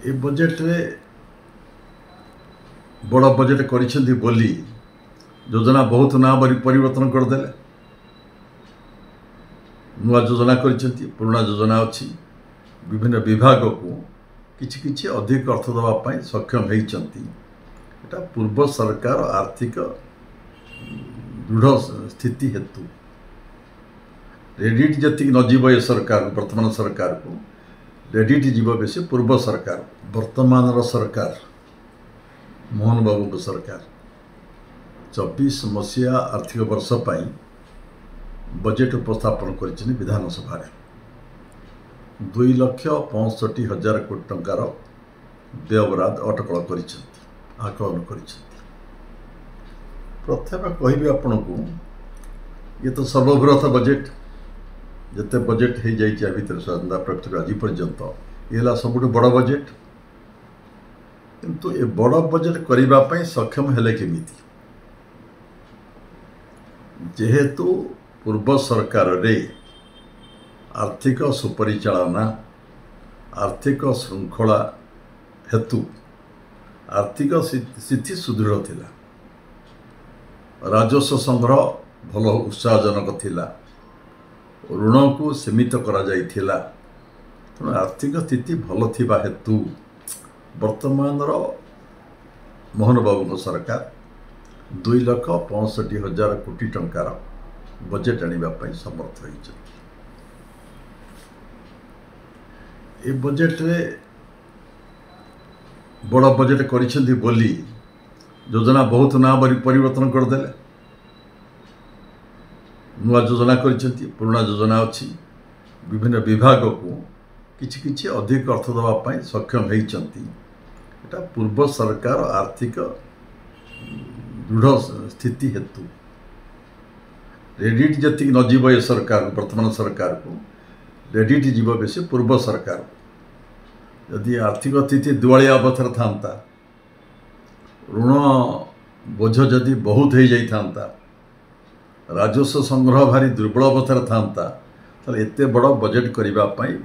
ए budget रे बड़ budget करिसेंती बोली योजना बहुत ना परिवर्तन करदेले। नुआ योजना करिसेंती, पुराना योजना अच्छी विभिन्न विभाग को किछि किछि अधिक अर्थ देवाई सक्षम होती। एटा पूर्व सरकार आर्थिक दृढ़ स्थिति हेतु रेडिट जति नजीव ये सरकार वर्तमान सरकार को रेडिट जीव बेसी पूर्व सरकार वर्तमान सरकार मोहन बाबू सरकार 24 मसीहा आर्थिक वर्ष पर बजेट उपस्थापन कर विधानसभा 2,65,000 कोटी टंकार व्यवहार अटकल कर आकलन कर। प्रथम कहि आपण को ये तो सर्वबृहत बजेट जिते बजेट हो जाए भर स्वाधीनता प्राप्त आज पर्यंत ये सब बड़ बजेट। किंतु ये बड़ बजेट करने सक्षम हेले केमिति जेहेतु पूर्व सरकार रे आर्थिक सुपरिचालना आर्थिक श्रृंखला हेतु आर्थिक स्थिति सुदृढ़ थिला, राजस्व संग्रह भल उत्साहजनक थिला, ऋण को सीमित करा जाइथिला। तेणु आर्थिक स्थिति भल थिबा हेतु वर्तमान मोहन बाबू सरकार 2,65,000 कोटी टंकार बजेट आने समर्थ होती। ए बजेट रे बड़ बजेट करिसेंती बोली योजना बहुत ना परिवर्तन करदेले। नुआ योजना करिसेंती, पुराना योजना अच्छी विभिन्न विभाग को किछि किछि अधिक अर्थ देवाई सक्षम होती। एटा पूर्व सरकार आर्थिक दृढ़ स्थिति हेतु रेडिट जति नजीव ये सरकार वर्तमान सरकार को रेडिट जीव बेसी पूर्व सरकार यदि आर्थिक स्थिति दुआलिया अवस्था था ऋण बोझ जदि बहुत हो जाता राजस्व संग्रह भारी दुर्बल अवस्था था ताले एते बड़ बजेट करने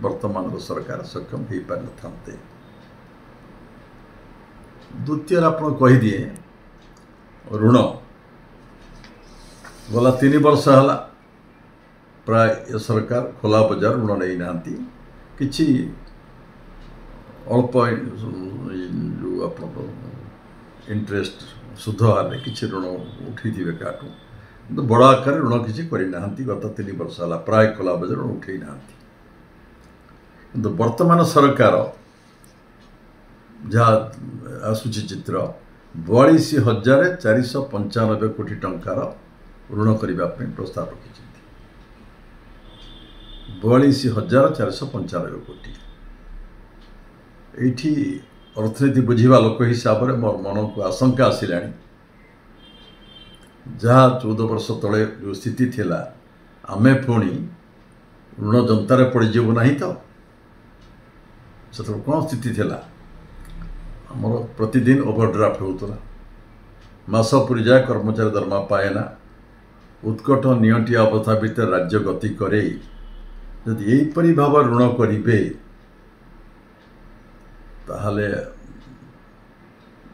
वर्तमान सरकार सक्षम हो पारि न। द्वितीय आप कहीदिए ऋण गला 3 वर्ष है प्राय ये सरकार खोला बजार ऋण नहीं नांती किछि अल्प जो आप इंटरेस्ट सुध हारे किछि ऋण उठी थे काटू किंतु बड़ आकार ऋण किछि करना गत 3 वर्ष है प्राय खोला बजार ऋण उठे ना। किंतु वर्तमान सरकार जहाँ आसुची चित्र 42,495 कोटी टंकार ऋण करने प्रस्ताव रखी 42,495 कोटी। एठी अर्थनीति बुझा लोक हिसाब से मोर मन को आशंका आसला जहाँ 14 वर्ष तले जो स्थिति थिला आमे पुणी ऋण जनतार पड़ीजु ना तो से कौन स्थिति थिला आमर प्रतिदिन ओवरड्राफ्ट होता मास पूरी जाए कर्मचारी दरमा पाएना उत्कट नियंटिया अवस्था भितर राज्य गति करे यदि यहीपरी भाव ऋण करेंगे ताहले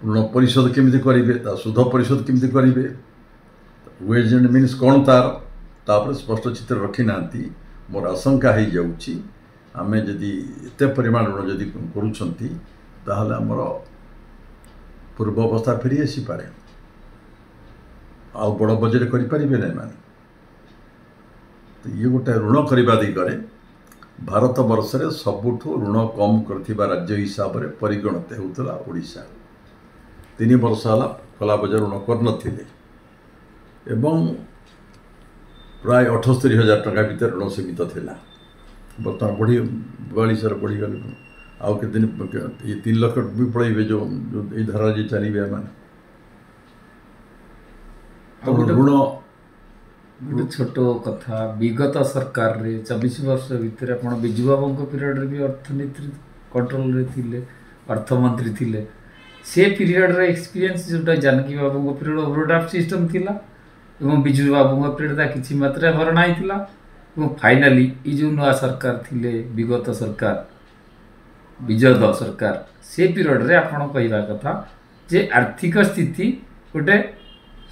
ऋण परिशोध केमिति करेंगे सुध परिशोध केमिति करेंगे वेज एंड मीन्स कौन तार स्पष्ट चित्र रखी ना। मोर आशंका हो जाऊँगी आमे जदि एत परिमाण ऋण जदि करुँच ताहले आमर पूर्व अवस्था फेरी आसी पारे आ बड़ बजेट करें ना माने। तो ये गोटे ऋण करने दिगरे भारत वर्ष रे सबुठु ऋण कम करथिबा राज्य हिसाब से परिगणित होता ओडिशा। 3 वर्ष है खोला बजार ऋण कर नथिले एवं प्राय 78,000 टंका भीतर ऋण सीमित थिला। बर्तमान बढ़ी 42 बढ़ीगले आउ के दिन ये 3 लाख भी पड़े जो ये धारा जी चलिए मैंने ऋण गोटे छोट कथा विगत सरकार रे 24 वर्ष भितर आप बिजू बाबू पीरियड भी अर्थनीति कंट्रोल रे थिले अर्थमंत्री थिले से पीरियड रे एक्सपीरियंस जोटा जानकी बाबू पीरियड ओवरड्राफ्ट सिस्टम थिला एवं बिजू बाबू पीरियड किछि मात्रा भरणा हितला एवं फाइनली ये जो नुआ सरकार थिले विगत सरकार विजय सरकार से पीरियड रे आपण कहवा कथा जे आर्थिक स्थिति गोटे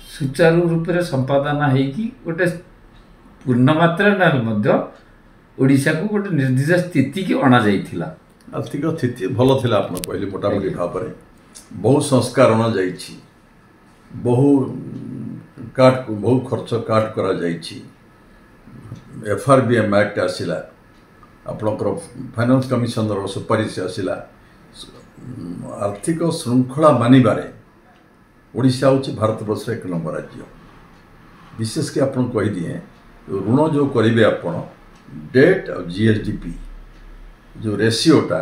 सुचारू रूप से संपादन होगी गोटे पूर्ण मात्रा ओडिशा को गोटे निर्दिष्ट स्थिति की अणा जाइथिला। आर्थिक स्थिति भल थिला आपण कहले मोटामोटी भाव में बहु संस्कार अणा जाइछि बहु खर्च काट करा जाइछि FRBM एक्ट आसिला आपणकर फाइनान्स कमिशन सुपारिश आसिला आर्थिक श्रृंखला मानिबारे ओडिशा हूँ भारत वर्ष 1 नंबर राज्य विशेष कि आपन कही दिए ऋण जो करेंगे आपण डेट और GSDP जो रेशियोटा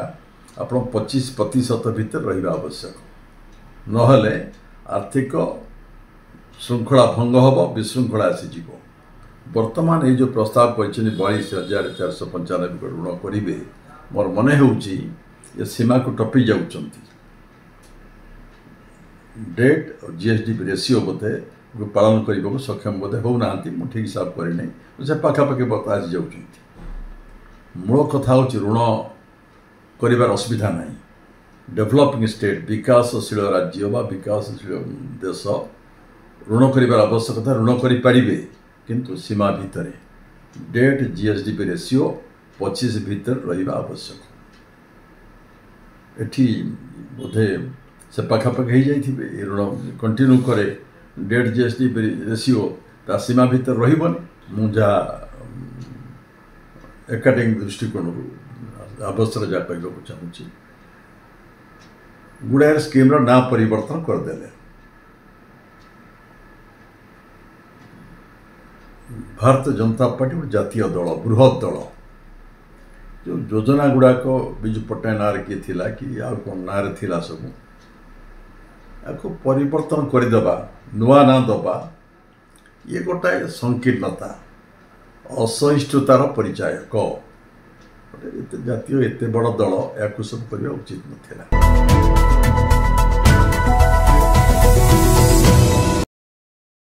आप 25% भितर रहा आवश्यक नहले आर्थिक श्रृंखला भंग हम विशृंखला आसीज वर्तमान ये जो प्रस्ताव कर 42,495 ऋण करेंगे मोर मन हो सीमा को टपी जाऊँ डेट और GSDP रेशियो बोधे पालन करने को सक्षम बोधे होना मुझे ठीक हिसाब करना से पाखापाखि बता आसी जाऊँ मूल कथा हूँ ऋण कर असुविधा ना डेभलपिंग स्टेट विकासशील राज्य बा विकासशील देश ऋण कर आवश्यकता ऋण करें किंतु सीमा भितर डेट GSDP रेशियो 25 भितर रहा आवश्यक एठी बोधे से पाखापाखि हो जाइए ऋण कंटिन्यू करे डेट GSDP रेशियो ता सीमा भितर रही मुझा एकाडेमिक दृष्टिकोण आवश्यक जहाँ कहूँ चाहूँगी गुड़ाए स्कीम्र ना परिवर्तन करदे भारतीय जनता पार्टी गोटे जातीय दल बृहत दल जो योजना गुड़ाक विजु पट्टनायक नारे किए थिला कि आ कौन नारे थिला सब आपको परिवर्तन करदेबा नुआ ना दबा ये गोटाए संकीर्णता असहिष्णुतार परिचायक जातीय एत बड़ दल या सब करने उचित नाला।